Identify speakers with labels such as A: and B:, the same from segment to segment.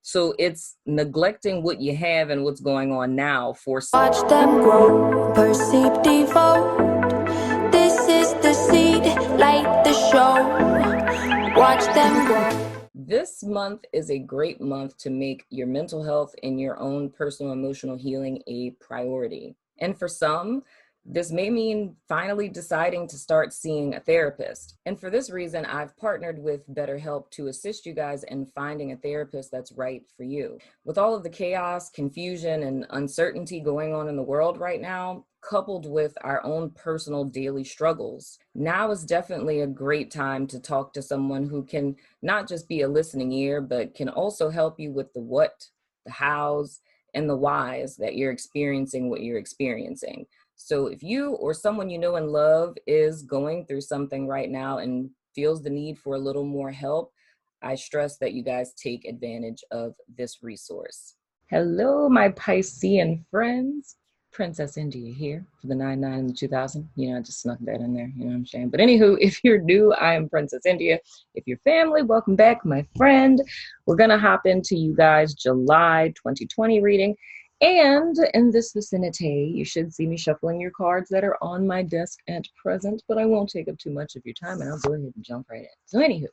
A: So it's neglecting what you have and what's going on now for
B: Watch them grow, perceive, devote. This is the seed, light the show. Watch them grow.
A: This month is a great month to make your mental health and your own personal emotional healing a priority. And for some, this may mean finally deciding to start seeing a therapist. And for this reason, I've partnered with BetterHelp to assist you guys in finding a therapist that's right for you. With all of the chaos, confusion, and uncertainty going on in the world right now, coupled with our own personal daily struggles, now is definitely a great time to talk to someone who can not just be a listening ear, but can also help you with the what, the hows, and the whys that you're experiencing what you're experiencing. So if you or someone you know and love is going through something right now and feels the need for a little more help, I stress that you guys take advantage of this resource. Hello, my Piscean friends. Princess India here for the 99 and the 2000. You know, I just snuck that in there. You know what I'm saying? But anywho, if you're new, I am Princess India. If you're family, welcome back, my friend. We're going to hop into you guys' July 2020 reading. And in this vicinity, you should see me shuffling your cards that are on my desk at present, but I won't take up too much of your time and I'll go ahead and jump right in. So anywho,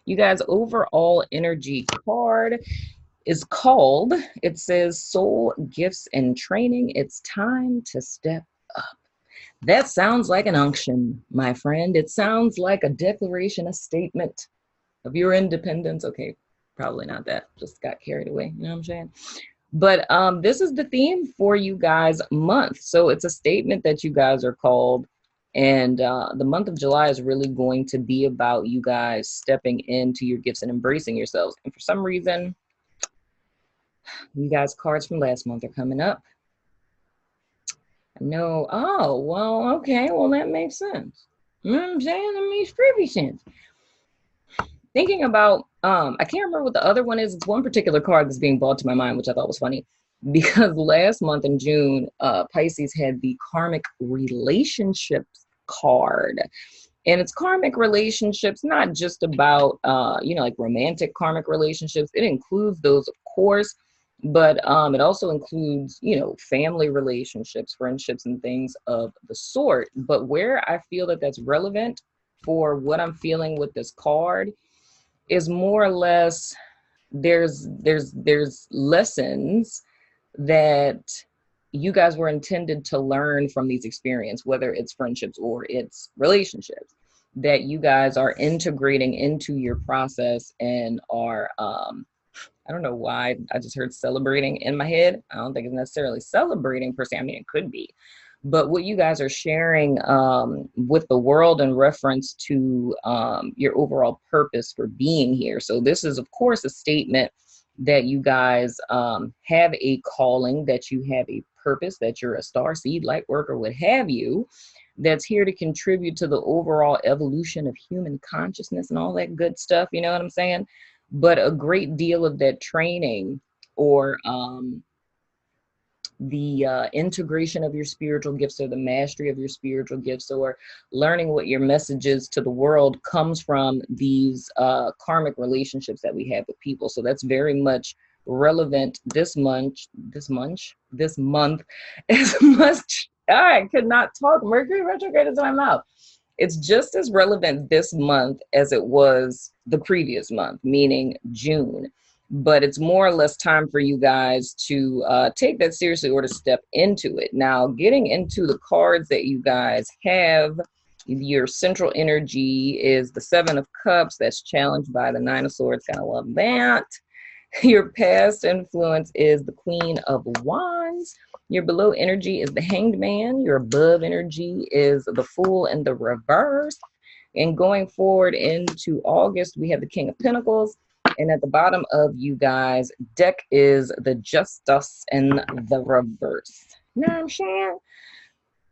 A: you guys' overall energy card is called, it says Soul Gifts and Training. It's time to step up. That sounds like an unction, my friend. It sounds like a declaration, a statement of your independence. Okay, probably not that. Just got carried away. You know what I'm saying? But this is the theme for you guys month. So it's a statement that you guys are called. And the month of July is really going to be about you guys stepping into your gifts and embracing yourselves. And for some reason, you guys' cards from last month are coming up. No, oh, well, okay, well, that makes sense. You know what I'm saying? That makes perfect sense. Thinking about, I can't remember what the other one is. It's one particular card that's being brought to my mind, which I thought was funny. Because last month in June, Pisces had the karmic relationships card. And it's karmic relationships, not just about, like romantic karmic relationships. It includes those, of course, but it also includes, family relationships, friendships, and things of the sort. But where I feel that that's relevant for what I'm feeling with this card is more or less there's lessons that you guys were intended to learn from these experiences, whether it's friendships or it's relationships, that you guys are integrating into your process and are I don't know why I just heard celebrating in my head. I don't think it's necessarily celebrating per se. I mean, it could be. But what you guys are sharing with the world in reference to your overall purpose for being here. So this is, of course, a statement that you guys have a calling, that you have a purpose, that you're a star seed, light worker, what have you, that's here to contribute to the overall evolution of human consciousness and all that good stuff. You know what I'm saying? But a great deal of that training or the integration of your spiritual gifts or the mastery of your spiritual gifts or learning what your message is to the world comes from these karmic relationships that we have with people. So that's very much relevant this month as much. I could not talk. Mercury retrograde is in my mouth. It's just as relevant this month as it was the previous month, meaning June. But it's more or less time for you guys to take that seriously or to step into it. Now, getting into the cards that you guys have, your central energy is the Seven of Cups. That's challenged by the Nine of Swords. Gotta love that. Your past influence is the Queen of Wands. Your below energy is the Hanged Man. Your above energy is the Fool in the reverse. And going forward into August, we have the King of Pentacles. And at the bottom of you guys' deck is the Justice in the reverse. You know what I'm saying?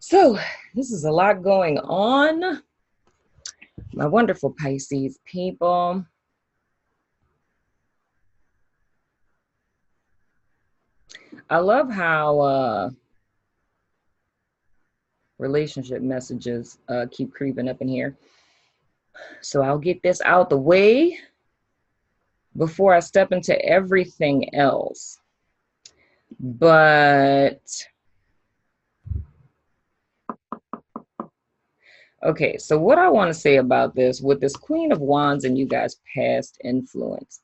A: So this is a lot going on. My wonderful Pisces people. I love how relationship messages keep creeping up in here. So I'll get this out the way. before I step into everything else. But okay, so what I want to say about this, with this Queen of Wands and you guys' past influence,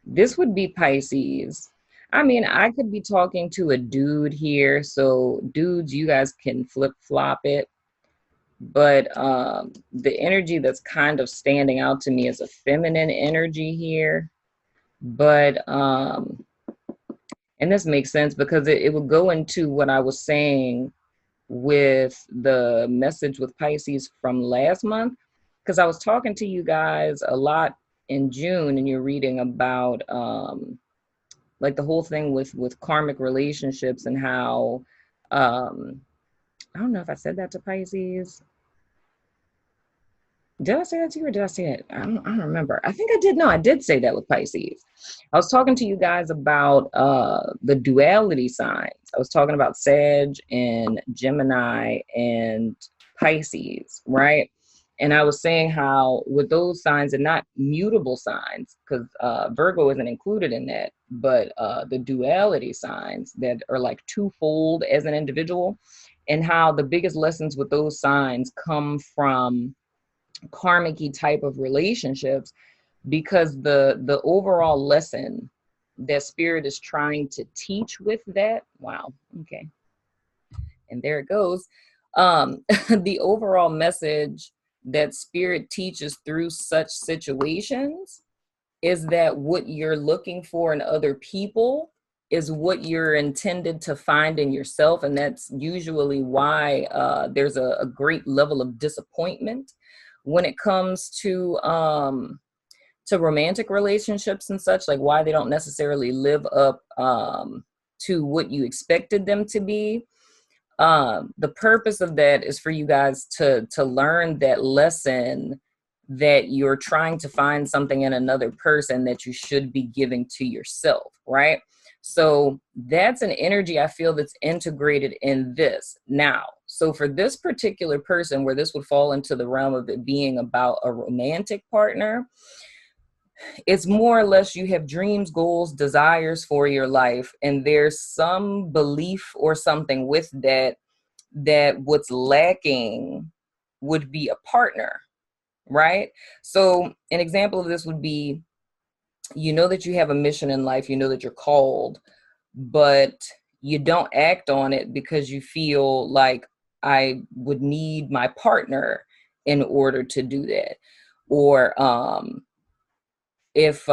A: this would be Pisces. I mean, I could be talking to a dude here, so dudes, you guys can flip-flop it. But the energy that's kind of standing out to me is a feminine energy here. But and this makes sense because it would go into what I was saying with the message with Pisces from last month, because I was talking to you guys a lot in June, and you're reading about like the whole thing with karmic relationships and how I don't know if I said that to Pisces. Did I say that to you or did I say it? I don't remember. I think I did. No, I did say that with Pisces. I was talking to you guys about the duality signs. I was talking about Sag and Gemini and Pisces, right? And I was saying how with those signs, and not mutable signs, because Virgo isn't included in that, but the duality signs that are like twofold as an individual, and how the biggest lessons with those signs come from karmic-y type of relationships, because the overall lesson that spirit is trying to teach with that, wow, okay, and there it goes, the overall message that spirit teaches through such situations is that what you're looking for in other people is what you're intended to find in yourself. And that's usually why there's a great level of disappointment when it comes to romantic relationships and such, like why they don't necessarily live up to what you expected them to be. The purpose of that is for you guys to learn that lesson, that you're trying to find something in another person that you should be giving to yourself, right? So that's an energy I feel that's integrated in this. Now, so for this particular person, where this would fall into the realm of it being about a romantic partner, it's more or less you have dreams, goals, desires for your life, and there's some belief or something with that, that what's lacking would be a partner, right? So an example of this would be, you know that you have a mission in life, you know that you're called, but you don't act on it because you feel like, I would need my partner in order to do that. Or if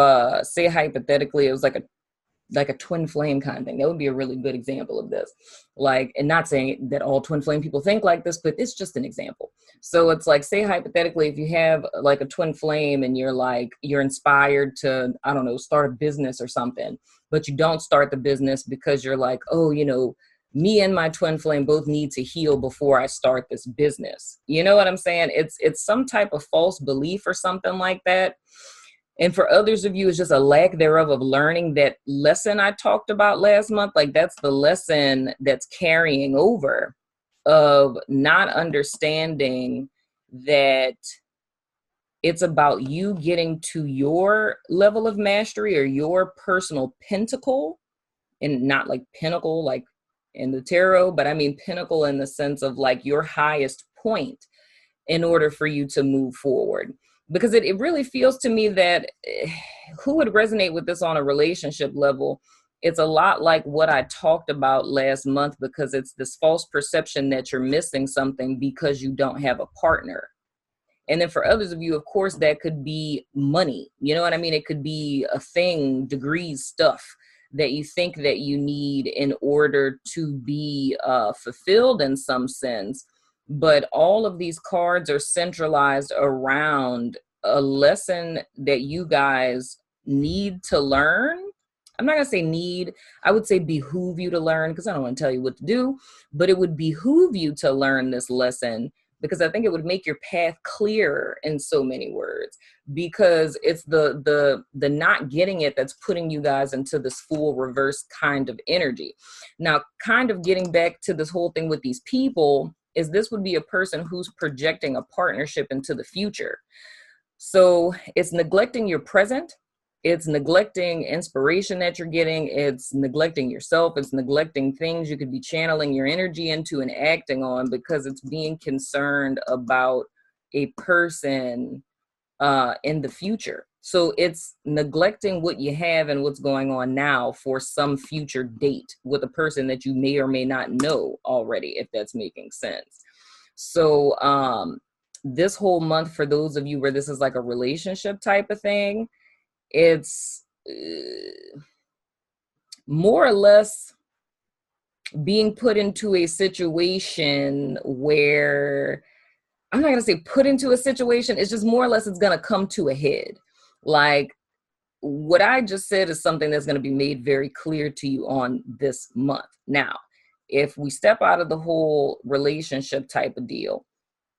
A: say hypothetically it was like a twin flame kind of thing, that would be a really good example of this. Like, and not saying that all twin flame people think like this, but it's just an example. So it's like, say hypothetically, if you have like a twin flame and you're like, you're inspired to, I don't know, start a business or something, but you don't start the business because you're like, oh, you know, me and my twin flame both need to heal before I start this business. You know what I'm saying? It's some type of false belief or something like that. And for others of you, it's just a lack thereof of learning that lesson I talked about last month. Like, that's the lesson that's carrying over, of not understanding that it's about you getting to your level of mastery or your personal pinnacle, and not like pinnacle like in the tarot, but I mean pinnacle in the sense of like your highest point, in order for you to move forward. Because it really feels to me that who would resonate with this on a relationship level? It's a lot like what I talked about last month, because it's this false perception that you're missing something because you don't have a partner. And then for others of you, of course, that could be money. You know what I mean? It could be a thing, degrees, stuff that you think that you need in order to be fulfilled in some sense. But all of these cards are centralized around a lesson that you guys need to learn. I'm not going to say need, I would say behoove you to learn, because I don't want to tell you what to do, but it would behoove you to learn this lesson, because I think it would make your path clearer in so many words, because it's the not getting it that's putting you guys into this full reverse kind of energy. Now, kind of getting back to this whole thing with these people, is this would be a person who's projecting a partnership into the future. So it's neglecting your present. It's neglecting inspiration that you're getting. It's neglecting yourself. It's neglecting things you could be channeling your energy into and acting on, because it's being concerned about a person in the future. So it's neglecting what you have and what's going on now for some future date with a person that you may or may not know already, if that's making sense. So this whole month, for those of you where this is like a relationship type of thing, it's more or less being put into a situation where, I'm not going to say put into a situation, it's just more or less it's going to come to a head. Like what I just said is something that's going to be made very clear to you on this month. Now, if we step out of the whole relationship type of deal,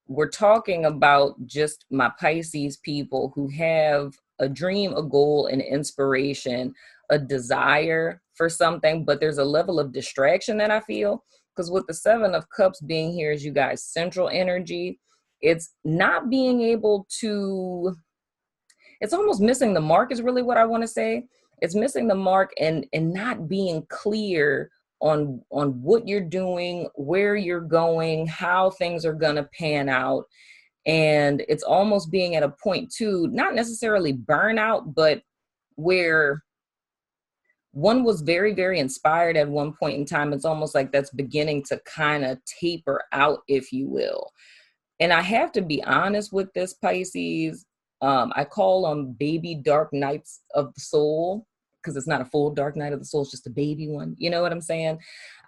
A: we're talking about just my Pisces people who have a dream, a goal, an inspiration, a desire for something, but there's a level of distraction that I feel, because with the Seven of Cups being here as you guys' central energy, it's not being able to, it's almost missing the mark is really what I want to say. It's missing the mark and not being clear on what you're doing, where you're going, how things are going to pan out. And it's almost being at a point too, not necessarily burnout, but where one was very, very inspired at one point in time. It's almost like that's beginning to kind of taper out, if you will. And I have to be honest with this, Pisces. I call them baby dark nights of the soul, because it's not a full dark night of the soul. It's just a baby one. You know what I'm saying?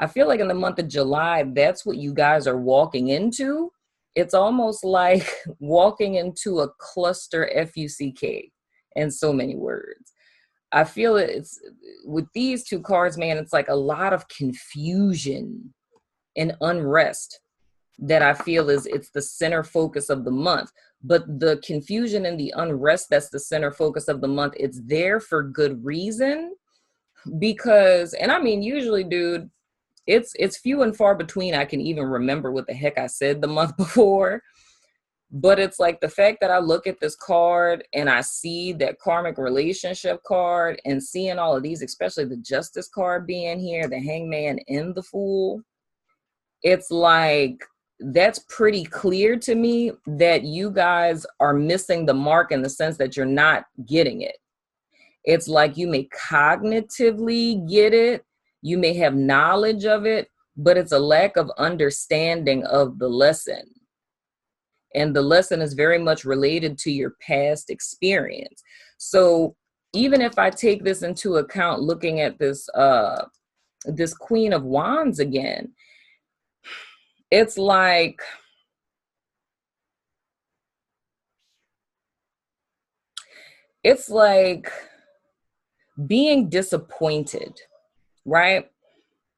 A: I feel like in the month of July, that's what you guys are walking into. It's almost like walking into a cluster FUCK in so many words. I feel it's with these two cards, man, it's like a lot of confusion and unrest that I feel is it's the center focus of the month. But the confusion and the unrest that's the center focus of the month, it's there for good reason. Because, and I mean, usually, dude, it's few and far between I can even remember what the heck I said the month before. But it's like the fact that I look at this card and I see that karmic relationship card and seeing all of these, especially the Justice card being here, the Hangman and the Fool, it's like that's pretty clear to me that you guys are missing the mark in the sense that you're not getting it. It's like you may cognitively get it, you may have knowledge of it, but it's a lack of understanding of the lesson. And the lesson is very much related to your past experience. So even if I take this into account, looking at this this Queen of Wands again, it's like being disappointed, right?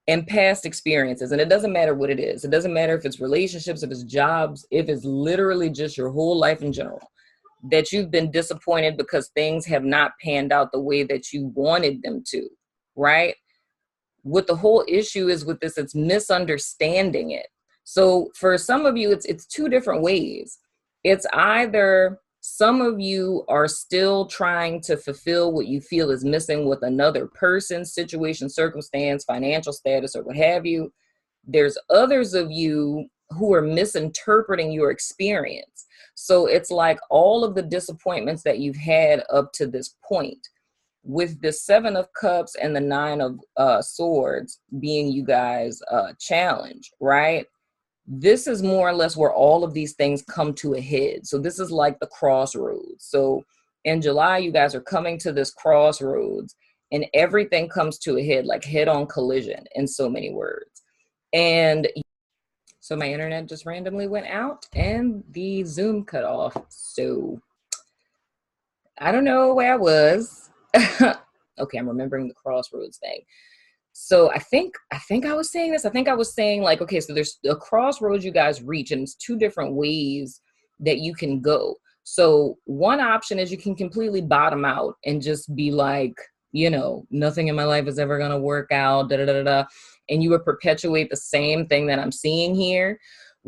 A: And past experiences. And it doesn't matter what it is. It doesn't matter if it's relationships, if it's jobs, if it's literally just your whole life in general, that you've been disappointed because things have not panned out the way that you wanted them to, right? What the whole issue is with this, it's misunderstanding it. So for some of you, it's two different ways. It's either some of you are still trying to fulfill what you feel is missing with another person, situation, circumstance, financial status, or what have you. There's others of you who are misinterpreting your experience. So it's like all of the disappointments that you've had up to this point, with the Seven of Cups and the Nine of Swords being you guys' challenge, right? This is more or less where all of these things come to a head. So this is like the crossroads. So in July, you guys are coming to this crossroads and everything comes to a head, like head-on collision in so many words. And so my internet just randomly went out and the Zoom cut off. So I don't know where I was. Okay, I'm remembering the crossroads thing. So I think I was saying this. I think I was saying like, okay, so there's a crossroads you guys reach, and it's two different ways that you can go. So one option is you can completely bottom out and just be like, you know, nothing in my life is ever going to work out, da, da, da, da, and you would perpetuate the same thing that I'm seeing here,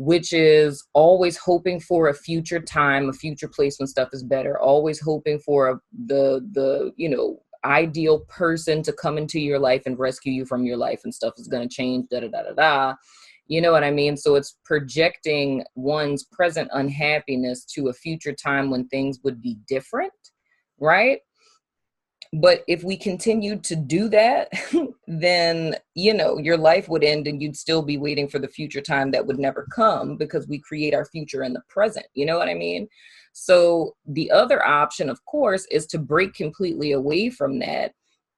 A: which is always hoping for a future time, a future place when stuff is better, always hoping for the ideal person to come into your life and rescue you from your life, and stuff is going to change, da da da da da. You know what I mean? So it's projecting one's present unhappiness to a future time when things would be different, right? But if we continued to do that, then, your life would end and you'd still be waiting for the future time that would never come, because we create our future in the present. You know what I mean? So the other option, of course, is to break completely away from that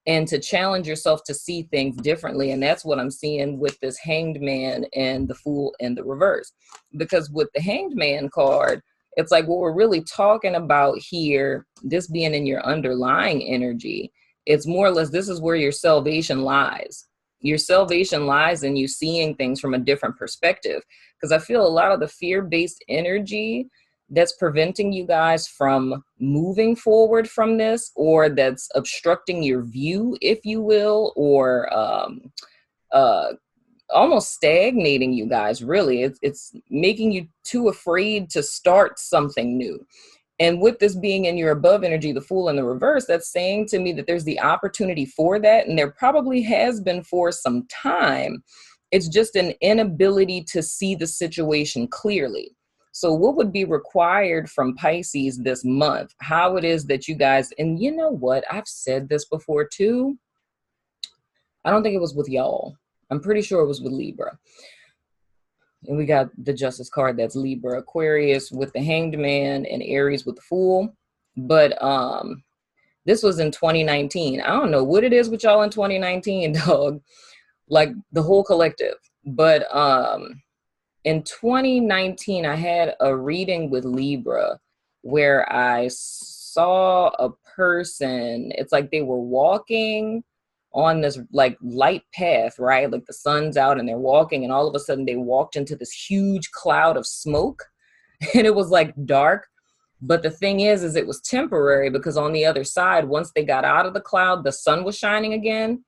A: and to challenge yourself to see things differently. And that's what I'm seeing with this Hanged Man and the Fool in the reverse. Because with the Hanged Man card, it's like what we're really talking about here, this being in your underlying energy, it's more or less, this is where your salvation lies. Your salvation lies in you seeing things from a different perspective. Because I feel a lot of the fear-based energy that's preventing you guys from moving forward from this, or that's obstructing your view, if you will, or almost stagnating you guys, really. It's making you too afraid to start something new. And with this being in your above energy, the Fool in the reverse, that's saying to me that there's the opportunity for that. And there probably has been for some time. It's just an inability to see the situation clearly. So what would be required from Pisces this month? How it is that you guys, and you know what? I've said this before too. I don't think it was with y'all. I'm pretty sure it was with Libra. And we got the Justice card, that's Libra, Aquarius with the Hanged Man, and Aries with the Fool. But this was in 2019. I don't know what it is with y'all in 2019, dog. Like the whole collective. But in 2019, I had a reading with Libra where I saw a person. It's like they were walking on this like light path, right? Like the sun's out and they're walking, and all of a sudden they walked into this huge cloud of smoke and it was like dark. But the thing is it was temporary, because on the other side, once they got out of the cloud, the sun was shining again.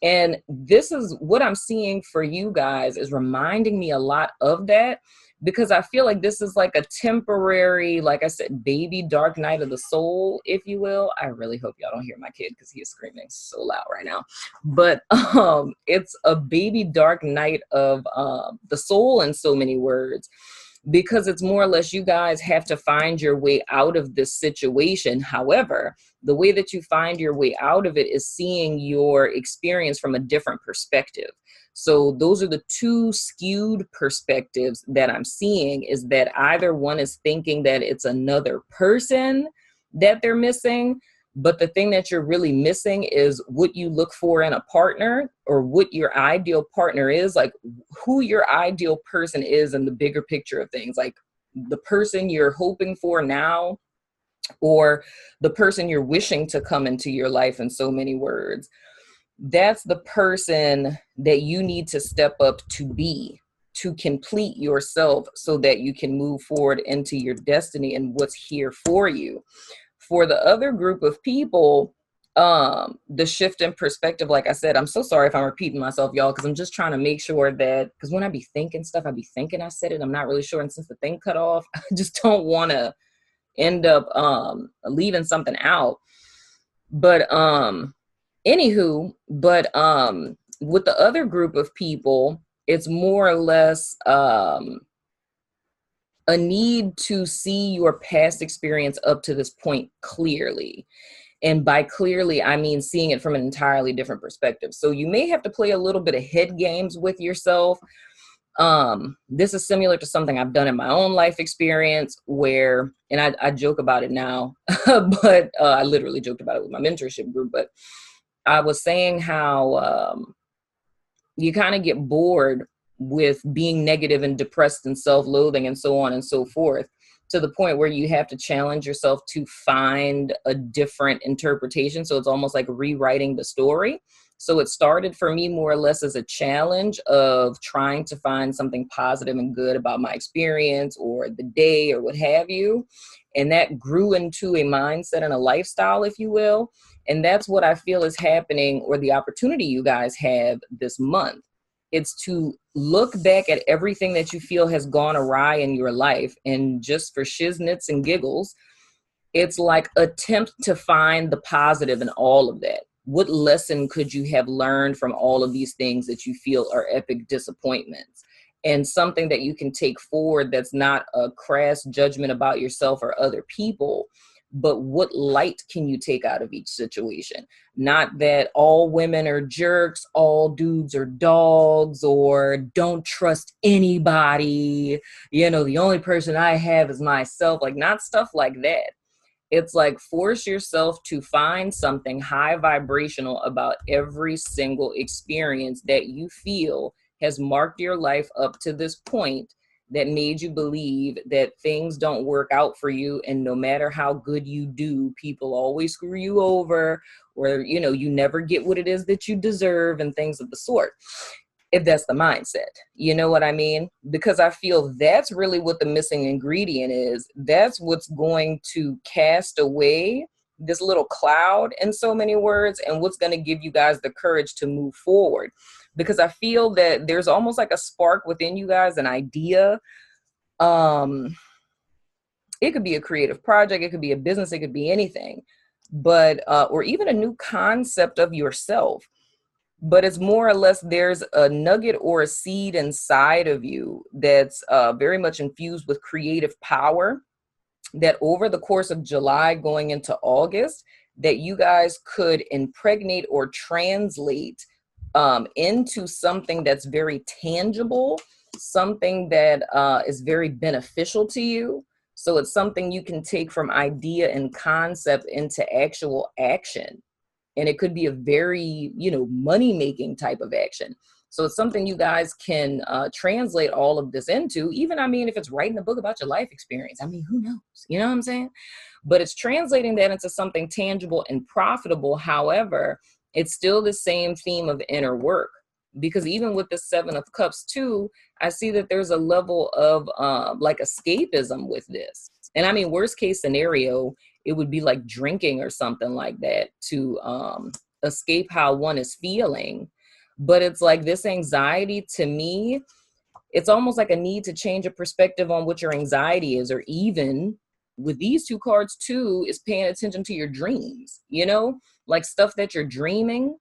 A: And this is what I'm seeing for you guys, is reminding me a lot of that, because I feel like this is like a temporary, like I said, baby dark night of the soul, if you will. I really hope y'all don't hear my kid, because he is screaming so loud right now. But it's a baby dark night of the soul in so many words, because it's more or less you guys have to find your way out of this situation. However, the way that you find your way out of it is seeing your experience from a different perspective. So those are the two skewed perspectives that I'm seeing, is that either one is thinking that it's another person that they're missing, but the thing that you're really missing is what you look for in a partner, or what your ideal partner is, like who your ideal person is in the bigger picture of things, like the person you're hoping for now, or the person you're wishing to come into your life, in so many words. That's the person that you need to step up to be, to complete yourself, so that you can move forward into your destiny and what's here for you. For the other group of people, the shift in perspective, like I said, I'm so sorry if I'm repeating myself, y'all, because I'm just trying to make sure that, because when I be thinking stuff, I be thinking I said it, I'm not really sure. And since the thing cut off, I just don't want to end up leaving something out. But anywho, with the other group of people, it's more or less a need to see your past experience up to this point clearly. And by clearly, I mean seeing it from an entirely different perspective. So you may have to play a little bit of head games with yourself. This is similar to something I've done in my own life experience where, and I joke about it now, but I literally joked about it with my mentorship group, but I was saying how you kind of get bored with being negative and depressed and self-loathing and so on and so forth, to the point where you have to challenge yourself to find a different interpretation. So it's almost like rewriting the story. So it started for me more or less as a challenge of trying to find something positive and good about my experience or the day or what have you. And that grew into a mindset and a lifestyle, if you will. And that's what I feel is happening, or the opportunity you guys have this month. It's to look back at everything that you feel has gone awry in your life, and just for shiznits and giggles, it's like attempt to find the positive in all of that. What lesson could you have learned from all of these things that you feel are epic disappointments? And something that you can take forward that's not a crass judgment about yourself or other people, but what light can you take out of each situation? Not that all women are jerks, all dudes are dogs, or don't trust anybody. The only person I have is myself. Like, not stuff like that. It's like, force yourself to find something high vibrational about every single experience that you feel has marked your life up to this point, that made you believe that things don't work out for you. And no matter how good you do, people always screw you over, or, you never get what it is that you deserve, and things of the sort. If that's the mindset, you know what I mean? Because I feel that's really what the missing ingredient is. That's what's going to cast away this little cloud, in so many words, and what's going to give you guys the courage to move forward. Because I feel that there's almost like a spark within you guys, an idea. It could be a creative project, it could be a business, it could be anything, but or even a new concept of yourself. But it's more or less, there's a nugget or a seed inside of you that's very much infused with creative power, that over the course of July going into August, that you guys could impregnate or translate into something that's very tangible, something that is very beneficial to you. So it's something you can take from idea and concept into actual action. And it could be a very, money-making type of action. So it's something you guys can translate all of this into. Even, if it's writing a book about your life experience, who knows? You know what I'm saying? But it's translating that into something tangible and profitable. However, it's still the same theme of inner work. Because even with the Seven of Cups too, I see that there's a level of like escapism with this. And worst case scenario, it would be like drinking or something like that to escape how one is feeling. But it's like, this anxiety, to me, it's almost like a need to change a perspective on what your anxiety is. Or even with these two cards too, is paying attention to your dreams, like stuff that you're dreaming.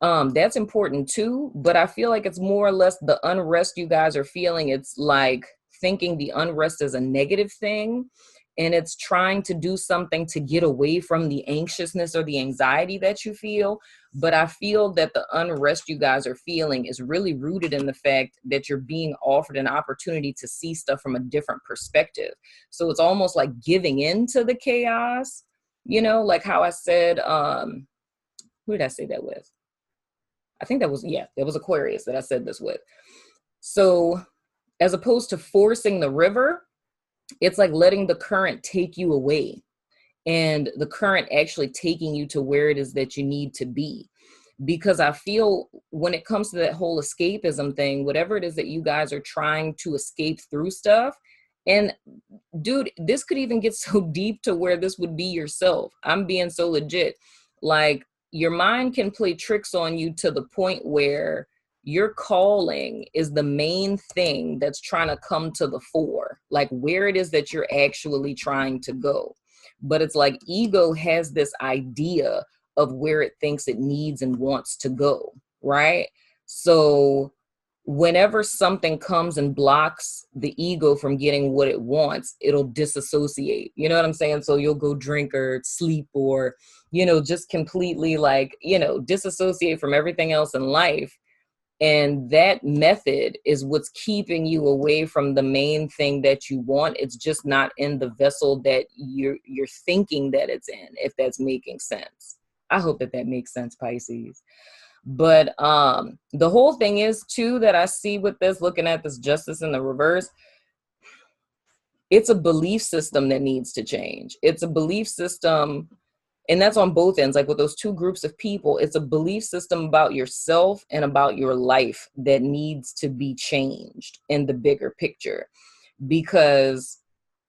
A: That's important too. But I feel like it's more or less the unrest you guys are feeling. It's like thinking the unrest is a negative thing, and it's trying to do something to get away from the anxiousness or the anxiety that you feel. But I feel that the unrest you guys are feeling is really rooted in the fact that you're being offered an opportunity to see stuff from a different perspective. So it's almost like giving in to the chaos, like how I said, who did I say that with? I think that was Aquarius that I said this with. So as opposed to forcing the river, it's like letting the current take you away, and the current actually taking you to where it is that you need to be. Because I feel when it comes to that whole escapism thing, whatever it is that you guys are trying to escape through stuff, and dude, this could even get so deep to where this would be yourself. I'm being so legit. Like, your mind can play tricks on you to the point where your calling is the main thing that's trying to come to the fore, like where it is that you're actually trying to go. But it's like ego has this idea of where it thinks it needs and wants to go, right? So whenever something comes and blocks the ego from getting what it wants, it'll disassociate. You know what I'm saying? So you'll go drink or sleep or, just completely disassociate from everything else in life. And that method is what's keeping you away from the main thing that you want. It's just not in the vessel that you're thinking that it's in, if that's making sense. I hope that makes sense, Pisces. But the whole thing is too, that I see with this, looking at this justice in the reverse, it's a belief system that needs to change. It's a belief system, and that's on both ends. Like with those two groups of people, it's a belief system about yourself and about your life that needs to be changed in the bigger picture. Because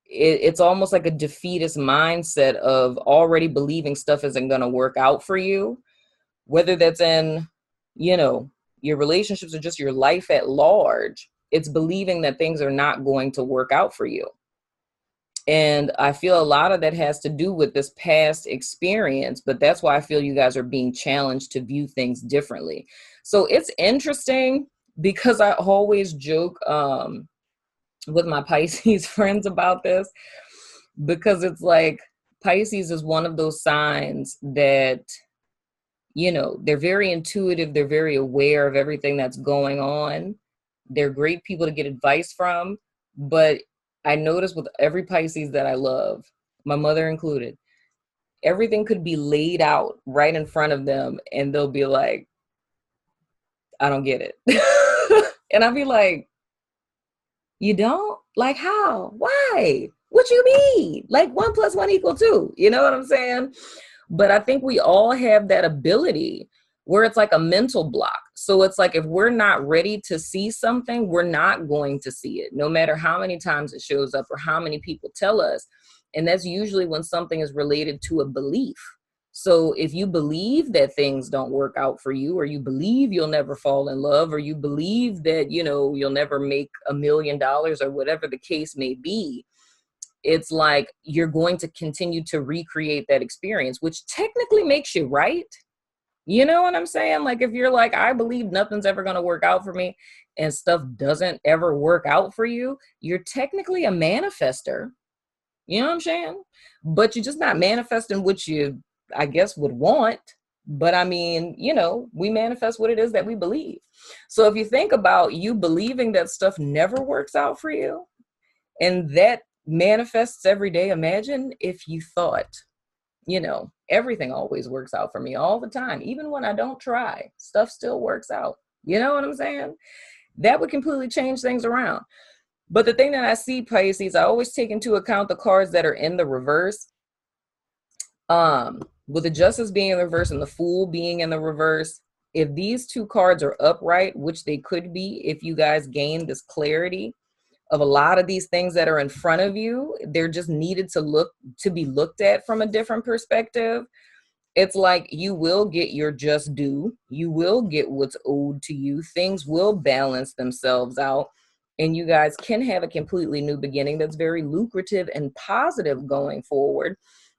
A: it's almost like a defeatist mindset of already believing stuff isn't going to work out for you. Whether that's in, your relationships, or just your life at large. It's believing that things are not going to work out for you. And I feel a lot of that has to do with this past experience, but that's why I feel you guys are being challenged to view things differently. So it's interesting because I always joke with my Pisces friends about this, because it's like Pisces is one of those signs that, you know, they're very intuitive. They're very aware of everything that's going on. They're great people to get advice from. But I notice with every Pisces that I love, my mother included, everything could be laid out right in front of them and they'll be like, I don't get it. And I'll be like, you don't? Like how? Why? What you mean? Like 1 + 1 = 2. You know what I'm saying? But I think we all have that ability where it's like a mental block. So it's like if we're not ready to see something, we're not going to see it, no matter how many times it shows up or how many people tell us. And that's usually when something is related to a belief. So if you believe that things don't work out for you, or you believe you'll never fall in love, or you believe that, you know, you'll never make $1 million, or whatever the case may be, it's like you're going to continue to recreate that experience, which technically makes you right. You know what I'm saying? Like if you're like, I believe nothing's ever going to work out for me, and stuff doesn't ever work out for you, you're technically a manifester. You know what I'm saying? But you're just not manifesting what you, I guess, would want. But I mean, you know, we manifest what it is that we believe. So if you think about you believing that stuff never works out for you, and that manifests every day, imagine if you thought, you know, everything always works out for me all the time. Even when I don't try, stuff still works out. You know what I'm saying? That would completely change things around. But the thing that I see, Pisces, I always take into account the cards that are in the reverse. With the Justice being in the reverse and the Fool being in the reverse, if these two cards are upright, which they could be if you guys gain this clarity of a lot of these things that are in front of you, they're just needed to be looked at from a different perspective. It's like you will get your just due. You will get what's owed to you. Things will balance themselves out. And you guys can have a completely new beginning that's very lucrative and positive going forward.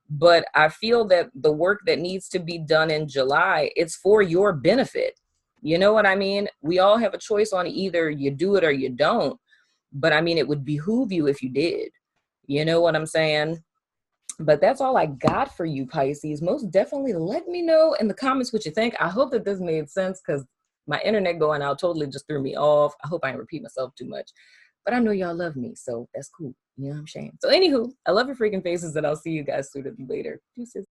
A: But I feel that the work that needs to be done in July, it's for your benefit. You know what I mean? We all have a choice on either you do it or you don't. But I mean, it would behoove you if you did. You know what I'm saying? But that's all I got for you, Pisces. Most definitely let me know in the comments what you think. I hope that this made sense, because my internet going out totally just threw me off. I hope I didn't repeat myself too much. But I know y'all love me, so that's cool. You know what I'm saying? So anywho, I love your freaking faces, and I'll see you guys sooner than later. Deuces.